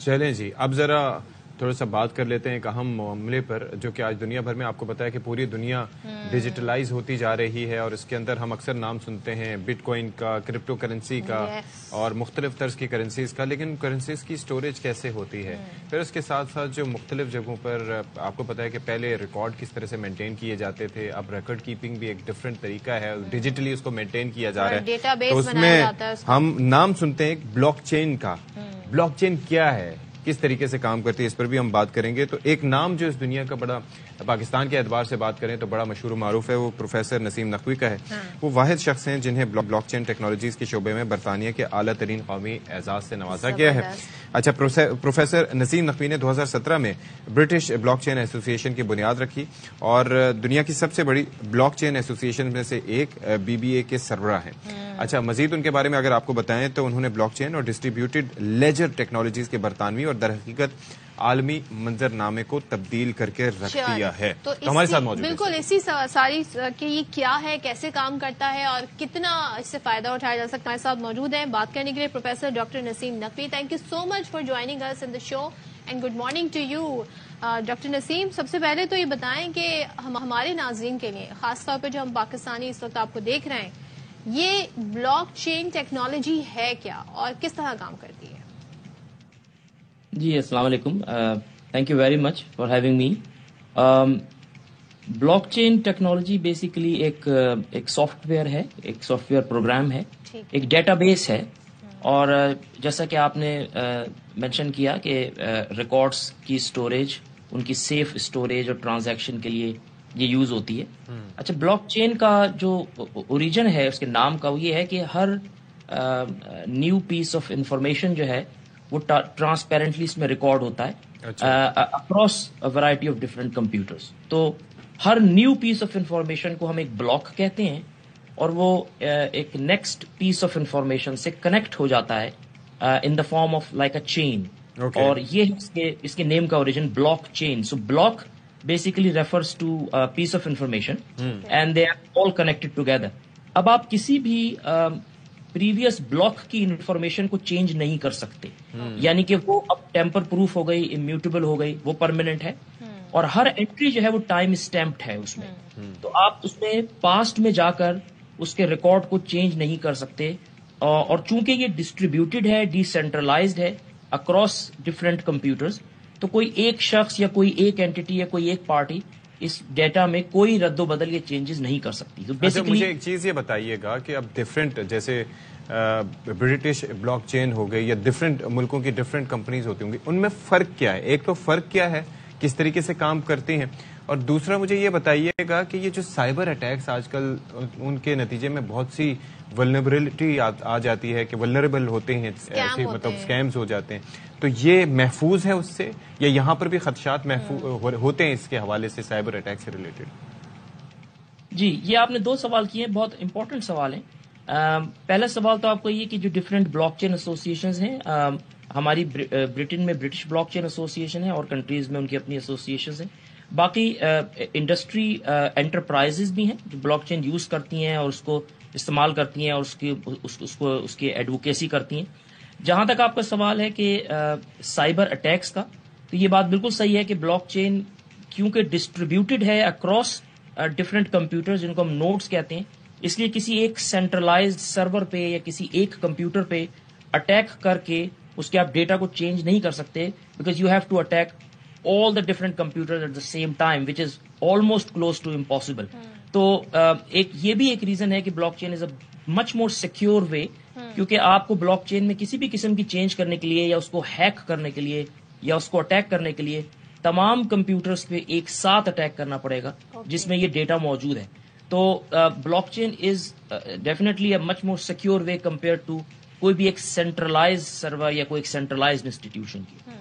چلیں جی، اب ذرا تھوڑا سا بات کر لیتے ہیں ایک اہم معاملے پر، جو کہ آج دنیا بھر میں آپ کو پتا ہے کہ پوری دنیا ڈیجیٹلائز ہوتی جا رہی ہے، اور اس کے اندر ہم اکثر نام سنتے ہیں بٹ کوائن کا، کرپٹو کرنسی کا اور مختلف طرز کی کرنسیز کا، لیکن کرنسیز کی سٹوریج کیسے ہوتی ہے؟ پھر اس کے ساتھ ساتھ جو مختلف جگہوں پر آپ کو پتا ہے کہ پہلے ریکارڈ کس طرح سے مینٹین کیے جاتے تھے، اب ریکارڈ کیپنگ بھی ایک ڈفرینٹ طریقہ ہے، ڈیجیٹلی اس کو مینٹین کیا جا رہا ہے، تو اس میں ہم نام سنتے ہیں ایک بلاک چین کا۔ بلاک چین کیا ہے، کس طریقے سے کام کرتی ہے، اس پر بھی ہم بات کریں گے۔ تو ایک نام جو اس دنیا کا بڑا، پاکستان کے اعتبار سے بات کریں تو بڑا مشہور و معروف ہے، وہ پروفیسر نسیم نقوی کا ہے۔ وہ واحد شخص ہیں جنہیں بلاک چین ٹیکنالوجیز کے شعبے میں برطانیہ کے اعلیٰ ترین قومی اعزاز سے نوازا گیا ہے۔ اچھا، پروفیسر نسیم نقوی نے 2017 میں برٹش بلاک چین ایسوسی ایشن کی بنیاد رکھی، اور دنیا کی سب سے بڑی بلاک چین ایسوسی ایشن میں سے ایک BBA کے سربراہ ہیں۔ اچھا، مزید ان کے بارے میں اگر آپ کو بتائیں تو انہوں نے بلاک چین اور ڈسٹریبیوٹیڈ لیجر ٹیکنالوجیز کے برطانوی اور در حقیقت عالمی منظر نامے کو تبدیل کر کے رکھ دیا ہے۔ تو ہمارے ساتھ موجود ہے بالکل اسی ساری کہ یہ کیا ہے، کیسے کام کرتا ہے اور کتنا اس سے فائدہ اٹھایا جا سکتا ہے، ہمارے ساتھ موجود ہیں بات کرنے کے لیے professor doctor Naseem Naqvi. Thank you so much for joining us in the show and good morning to you. Doctor Naseem, سب سے پہلے تو یہ بتائیں کہ ہمارے ناظرین کے لیے، خاص طور پہ جو ہم پاکستانی اس وقت آپ کو دیکھ رہے ہیں، یہ بلاک چین ٹیکنالوجی ہے کیا اور کس طرح کام کرتی ہے؟ جی السلام علیکم، thank you very much for having me. Blockchain technology basically ایک سافٹ ویئر ہے، ایک سافٹ ویئر پروگرام ہے، ایک ڈیٹا بیس ہے، اور جیسا کہ آپ نے مینشن کیا کہ ریکارڈس کی اسٹوریج، ان کی سیف اسٹوریج اور ٹرانزیکشن کے لیے یہ یوز ہوتی ہے۔ اچھا، بلاک چین کا جو اوریجن ہے اس کے نام کا، وہ یہ ہے کہ ہر نیو پیس آف انفارمیشن جو ہے وہ ٹرانسپیرنٹلی اس میں ریکارڈ ہوتا ہے across variety of different computers. تو ہر نیو پیس آف انفارمیشن کو ہم ایک بلاک کہتے ہیں، اور وہ ایک نیکسٹ پیس آف انفارمیشن سے کنیکٹ ہو جاتا ہے in the form of like a chain, اور یہ اس کے نیم کا origin block chain. So block basically refers to piece of information and they are all connected together. اب آپ کسی بھی پریویس بلاک کی انفارمیشن کو چینج نہیں کر سکتے، یعنی کہ وہ اب ٹیمپر پروف ہو گئی، امیوٹیبل ہو گئی، وہ پرماننٹ ہے، اور ہر انٹری جو ہے وہ ٹائم اسٹیمپڈ ہے اس میں۔ تو آپ اس میں پاسٹ میں جا کر اس کے ریکارڈ کو چینج نہیں کر سکتے، اور چونکہ یہ ڈسٹریبیوٹیڈ ہے، ڈی سینٹرلائزڈ ہے اکراس ڈفرینٹ کمپیوٹرز، تو کوئی ایک شخص یا کوئی ایک اینٹی یا کوئی ایک پارٹی اس ڈیٹا میں کوئی رد و بدل یا چینجز نہیں کر سکتی۔ تو بیسیکلی مجھے ایک چیز یہ بتائیے گا کہ اب ڈفرینٹ، جیسے برٹش بلاک چین ہو گئی یا ڈفرینٹ ملکوں کی ڈفرینٹ کمپنیز ہوتی ہوں گی، ان میں فرق کیا ہے؟ ایک تو فرق کیا ہے، کس طریقے سے کام کرتی ہیں، اور دوسرا مجھے یہ بتائیے گا کہ یہ جو سائبر اٹیکس آج کل ان کے نتیجے میں بہت سی ولنریبلٹی آ جاتی ہے کہ ولنریبل ہوتے ہیں، ایسے مطلب اسکیمز ہو جاتے ہیں، تو یہ محفوظ ہے اس سے، یا یہاں پر بھی خدشات محفوظ ہوتے ہیں اس کے حوالے سے سائبر اٹیک سے ریلیٹڈ؟ جی، یہ آپ نے دو سوال کیے ہیں، بہت امپورٹنٹ سوال ہیں۔ پہلا سوال تو آپ کو یہ کہ جو ڈفرینٹ بلاک چین ایسوسیشنز ہیں، ہماری برٹن میں برٹش بلاک چین ایسوسیشن ہے، اور کنٹریز میں ان کی اپنی ایسوسیشنز ہیں۔ باقی انڈسٹری انٹرپرائزز بھی ہیں جو بلاک چین یوز کرتی ہیں اور اس کو استعمال کرتی ہیں، اور اس کی ایڈوکیسی کرتی ہیں۔ جہاں تک آپ کا سوال ہے کہ سائبر اٹیکس کا، تو یہ بات بالکل صحیح ہے کہ بلاک چین کیونکہ ڈسٹریبیوٹیڈ ہے اکراس ڈفرینٹ کمپیوٹر، جن کو ہم نوڈز کہتے ہیں، اس لیے کسی ایک سینٹرلائزڈ سرور پہ یا کسی ایک کمپیوٹر پہ اٹیک کر کے اس کے آپ ڈیٹا کو چینج نہیں کر سکتے، because you have to attack all the different computers at the same time, which is almost close to impossible. تو یہ بھی ایک ریزن ہے کہ بلاک چین از اے مچ مور سیکیور وے، کیونکہ آپ کو بلاک چین میں کسی بھی قسم کی چینج کرنے کے لیے، یا اس کو ہیک کرنے کے لیے، یا اس کو اٹیک کرنے کے لیے تمام کمپیوٹرز پہ ایک ساتھ اٹیک کرنا پڑے گا جس میں یہ ڈیٹا موجود ہے۔ تو block chain is definitely a much more secure way compare to کوئی بھی ایک سینٹرلائز سرور یا کوئی ایک سینٹرلائزڈ انسٹیٹیوشن کی۔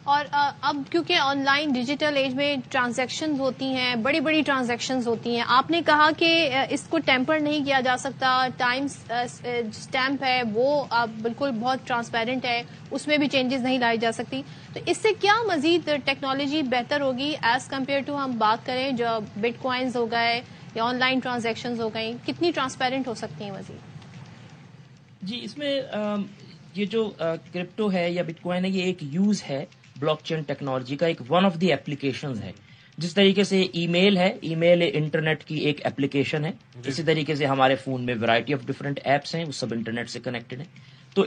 اور اب کیونکہ آن لائن ڈیجیٹل ایج میں ٹرانزیکشنز ہوتی ہیں، بڑی بڑی ٹرانزیکشنز ہوتی ہیں، آپ نے کہا کہ اس کو ٹیمپر نہیں کیا جا سکتا، ٹائم اسٹیمپ ہے وہ بالکل بہت ٹرانسپیرنٹ ہے، اس میں بھی چینجز نہیں لائی جا سکتی، تو اس سے کیا مزید ٹیکنالوجی بہتر ہوگی ایز کمپیئر ٹو ہم بات کریں جو بٹ کوائنز ہو گئے یا آن لائن ٹرانزیکشنز ہو گئیں، کتنی ٹرانسپیرنٹ ہو سکتی ہیں مزید؟ جی، اس میں یہ جو کرپٹو ہے یا بٹ کوائن ہے یہ ایک یوز ہے بلاک چین ٹیکنالوجی کا, ایک ون آف دی ایپلیکیشنز ہے. جس طریقے سے ای میل ہے, ای میل انٹرنیٹ کی ایک ایپلیکیشن ہے, اسی طریقے سے ہمارے فون میں ورائٹی آف ڈفرنٹ ایپس ہیں, وہ سب انٹرنیٹ سے کنیکٹڈ ہیں. تو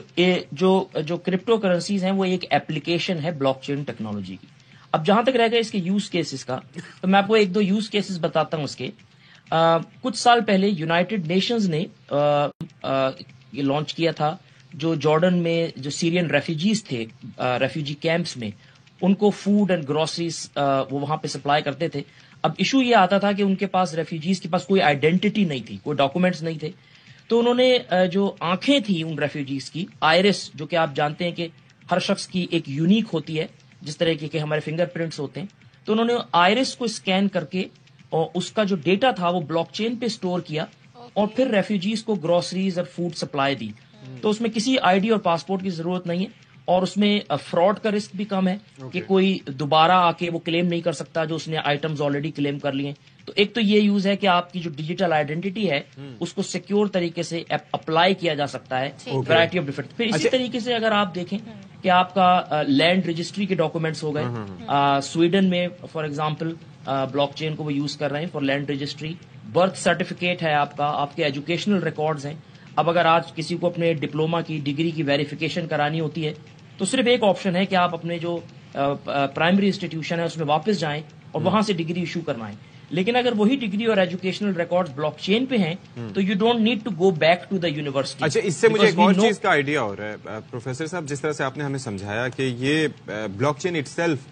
جو کرپٹو کرنسیز ہیں وہ ایک ایپلیکیشن ہے بلاک چین ٹیکنالوجی کی. اب جہاں تک رہ گیا اس کے یوز کیسز کا, تو میں آپ کو ایک دو یوز کیسز بتاتا ہوں اس کے. کچھ سال پہلے یونائٹڈ نیشنز نے یہ لانچ کیا تھا, جو جارڈن میں جو سیرین ریفیوجیز تھے ریفیوجی کیمپس میں, ان کو فوڈ اینڈ گروسریز وہ وہاں پہ سپلائی کرتے تھے. اب ایشو یہ آتا تھا کہ ان کے پاس ریفیوجیز کے پاس کوئی آئیڈینٹی نہیں تھی, کوئی ڈاکومنٹس نہیں تھے. تو انہوں نے جو آنکھیں تھیں ان ریفیوجیز کی, آئرس, جو کہ آپ جانتے ہیں کہ ہر شخص کی ایک یونیک ہوتی ہے جس طرح کے ہمارے فنگر پرنٹس ہوتے ہیں, تو انہوں نے آئرس کو اسکین کر کے اور اس کا جو ڈیٹا تھا وہ بلاک چین پہ اسٹور کیا اور پھر ریفیوجیز کو گروسریز اور فوڈ سپلائی دی. تو اس میں کسی آئی ڈی اور پاسپورٹ کی ضرورت نہیں ہے, اور اس میں فراڈ کا رسک بھی کم ہے کہ کوئی دوبارہ آ کے وہ کلیم نہیں کر سکتا جو اس نے آئٹمز آلریڈی کلیم کر لیے. تو ایک تو یہ یوز ہے کہ آپ کی جو ڈیجیٹل آئیڈینٹی ہے اس کو سیکیور طریقے سے اپلائی کیا جا سکتا ہے ورائٹی آف ڈفرنٹ. پھر اسی طریقے سے اگر آپ دیکھیں کہ آپ کا لینڈ رجسٹری کے ڈاکومنٹس ہو گئے, سویڈن میں فار ایگزامپل بلاک چین کو وہ یوز کر رہے ہیں for land registry. Birth certificate ہے آپ کا, آپ کے ایجوکیشنل ریکارڈز ہیں. اب اگر آج کسی کو اپنے ڈپلوما کی ڈگری کی ویریفیکیشن کرانی ہوتی ہے تو صرف ایک آپشن ہے کہ آپ اپنے جو پرائمری انسٹیٹیوشن ہے اس میں واپس جائیں اور وہاں سے ڈگری ایشو کروائیں. لیکن اگر وہی ڈگری اور ایجوکیشنل ریکارڈز بلاک چین پہ ہیں تو you don't need to go back to the university. اچھا, اس سے مجھے ایک اور چیز کا آئیڈیا ہو رہا ہے پروفیسر صاحب, جس طرح سے آپ نے ہمیں سمجھایا کہ یہ بلاک چین اٹ سیلف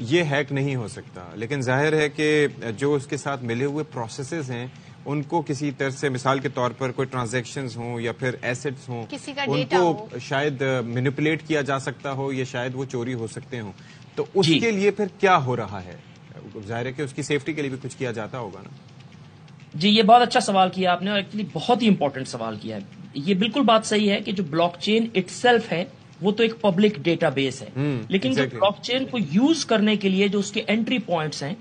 یہ ہیک نہیں ہو سکتا, لیکن ظاہر ہے کہ جو اس کے ساتھ ملے ہوئے پروسیسز ہیں ان کو کسی طرح سے, مثال کے طور پر کوئی ٹرانزیکشنز ہوں یا پھر ایسٹس ہوں, ان کو شاید مینیپولیٹ کیا جا سکتا ہو یا شاید وہ چوری ہو سکتے ہوں. تو اس کے لیے پھر کیا ہو رہا ہے؟ ظاہر ہے کہ اس کی سیفٹی کے لیے بھی کچھ کیا جاتا ہوگا نا. جی, یہ بہت اچھا سوال کیا آپ نے, اور ایکچولی بہت ہی امپورٹنٹ سوال کیا ہے. یہ بالکل بات صحیح ہے کہ جو بلاک چین اٹ سیلف ہے وہ تو ایک پبلک ڈیٹا بیس ہے, لیکن جو بلاک چین کو یوز کرنے کے لیے جو اس کے انٹری پوائنٹس ہیں,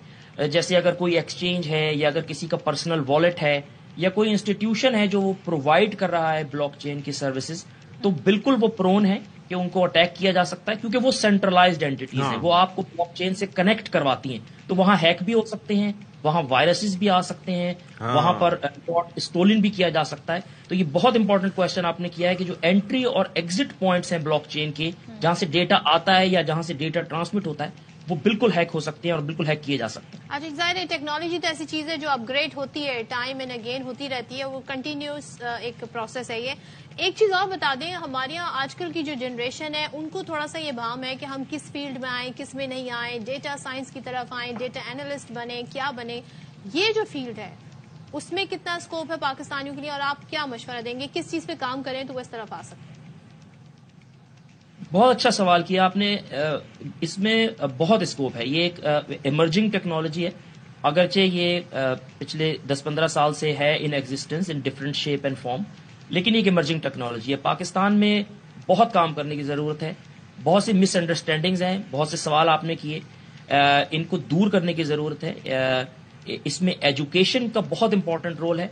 جیسے اگر کوئی ایکسچینج ہے یا اگر کسی کا پرسنل والیٹ ہے یا کوئی انسٹیٹیوشن ہے جو وہ پرووائڈ کر رہا ہے بلاک چین کی سروسز, تو بالکل وہ پرون ہے کہ ان کو اٹیک کیا جا سکتا ہے, کیونکہ وہ سینٹرلائزڈ اینٹیز ہیں, وہ آپ کو بلاک چین سے کنیکٹ کرواتی ہیں. تو وہاں ہیک بھی ہو سکتے ہیں, وہاں وائرسز بھی آ سکتے ہیں, وہاں پر اسٹولن بھی کیا جا سکتا ہے. تو یہ بہت امپورٹنٹ کوشچن آپ نے کیا ہے کہ جو انٹری اور ایگزٹ پوائنٹس ہیں بلاک چین کے, جہاں سے ڈیٹا آتا ہے یا جہاں سے ڈیٹا ٹرانسمٹ ہوتا ہے, وہ بالکل ہیک ہو سکتے ہیں اور بالکل ہیک کیے جا سکتے ہیں. اچھا, ظاہر ہے ٹیکنالوجی تو ایسی چیز ہے جو اپ گریڈ ہوتی ہے, ٹائم اینڈ اگین ہوتی رہتی ہے, وہ کنٹینیوس ایک پروسیس ہے. یہ ایک چیز اور بتا دیں, ہمارے یہاں آج کل کی جو جنریشن ہے ان کو تھوڑا سا یہ بھام ہے کہ ہم کس فیلڈ میں آئیں, کس میں نہیں آئیں, ڈیٹا سائنس کی طرف آئیں, ڈیٹا اینالسٹ بنے, کیا بنے. یہ جو فیلڈ ہے اس میں کتنا اسکوپ ہے پاکستانیوں کے لیے, اور آپ کیا مشورہ دیں گے, کس چیز پہ کام کریں تو وہ اس طرف آ سکتے ہیں؟ بہت اچھا سوال کیا آپ نے. اس میں بہت اسکوپ ہے. یہ ایک ایمرجنگ ٹیکنالوجی ہے, اگرچہ یہ پچھلے 10-15 سال سے ہے in existence in different shape and form, لیکن ایک ایمرجنگ ٹیکنالوجی ہے. پاکستان میں بہت کام کرنے کی ضرورت ہے. بہت سی مس انڈرسٹینڈنگز ہیں, بہت سے سوال آپ نے کیے, ان کو دور کرنے کی ضرورت ہے. اس میں ایجوکیشن کا بہت امپورٹنٹ رول ہے.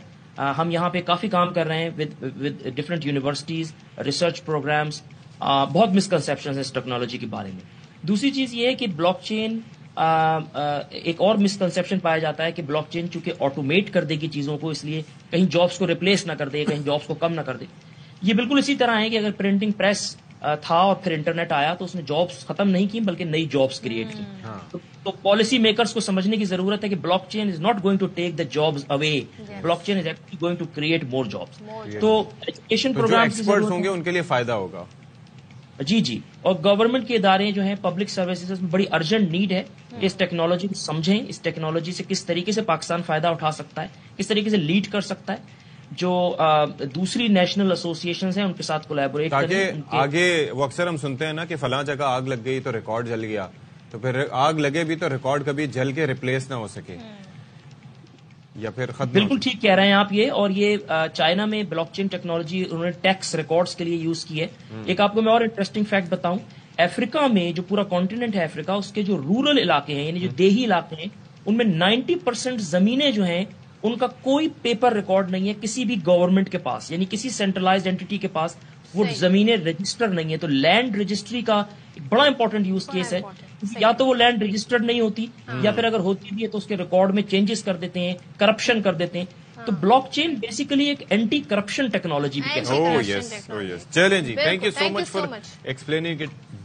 ہم یہاں پہ کافی کام کر رہے ہیں with different universities, research programs. بہت مسکنسیپشن ہے اس ٹیکنالوجی کے بارے میں. دوسری چیز یہ ہے کہ بلاک چین, ایک اور مسکنسیپشن پایا جاتا ہے کہ بلاک چین چونکہ آٹومیٹ کر دے گی چیزوں کو, اس لیے کہیں جابس کو ریپلیس نہ کر دے, کہیں جابس کو کم نہ کر دے. یہ بالکل اسی طرح ہے کہ اگر پرنٹنگ پریس تھا اور پھر انٹرنیٹ آیا تو اس نے جابس ختم نہیں کی بلکہ نئی جابس کریٹ کی. تو پالیسی میکرز کو سمجھنے کی ضرورت ہے کہ blockchain is not going to take the jobs away, blockchain is actually going to create more jobs. تو ایجوکیشن پروگرامز ہوں گے ان کے لیے فائدہ ہوگا. جی, اور گورنمنٹ کے ادارے جو ہیں, پبلک سروسز میں بڑی ارجنٹ نیڈ ہے کہ اس ٹیکنالوجی کو سمجھیں, اس ٹیکنالوجی سے کس طریقے سے پاکستان فائدہ اٹھا سکتا ہے, کس طریقے سے لیڈ کر سکتا ہے. جو دوسری نیشنل ایسوسیشنز ہیں ان کے ساتھ کولیبوریٹ کریں. آگے وہ اکثر ہم سنتے ہیں نا کہ فلاں جگہ آگ لگ گئی تو ریکارڈ جل گیا, تو پھر آگ لگے بھی تو ریکارڈ کبھی جل کے ریپلیس نہ ہو سکے یا پھر ختم. بالکل ٹھیک کہہ رہے ہیں آپ. یہ اور یہ چائنا میں بلاک چین ٹیکنالوجی انہوں نے ٹیکس ریکارڈز کے لیے یوز کی ہے. ایک آپ کو میں اور انٹرسٹنگ فیکٹ بتاؤں, افریقہ میں جو پورا کانٹیننٹ ہے افریقہ, اس کے جو رورل علاقے ہیں یعنی جو دیہی علاقے ہیں, ان میں 90% زمینیں جو ہیں ان کا کوئی پیپر ریکارڈ نہیں ہے کسی بھی گورنمنٹ کے پاس, یعنی کسی سینٹرلائزڈ اینٹی کے پاس. وہ زمینیں رجسٹر نہیں ہیں. تو لینڈ رجسٹری کا ایک بڑا امپورٹنٹ یوز کیس ہے. یا تو وہ لینڈ رجسٹرڈ نہیں ہوتی, یا پھر اگر ہوتی بھی ہے تو اس کے ریکارڈ میں چینجز کر دیتے ہیں, کرپشن کر دیتے ہیں. تو بلاک چین بیسیکلی ایک اینٹی کرپشن ٹیکنالوجی بھی کہہ سکتے ہیں. چلیں جی, thank you so much for explaining it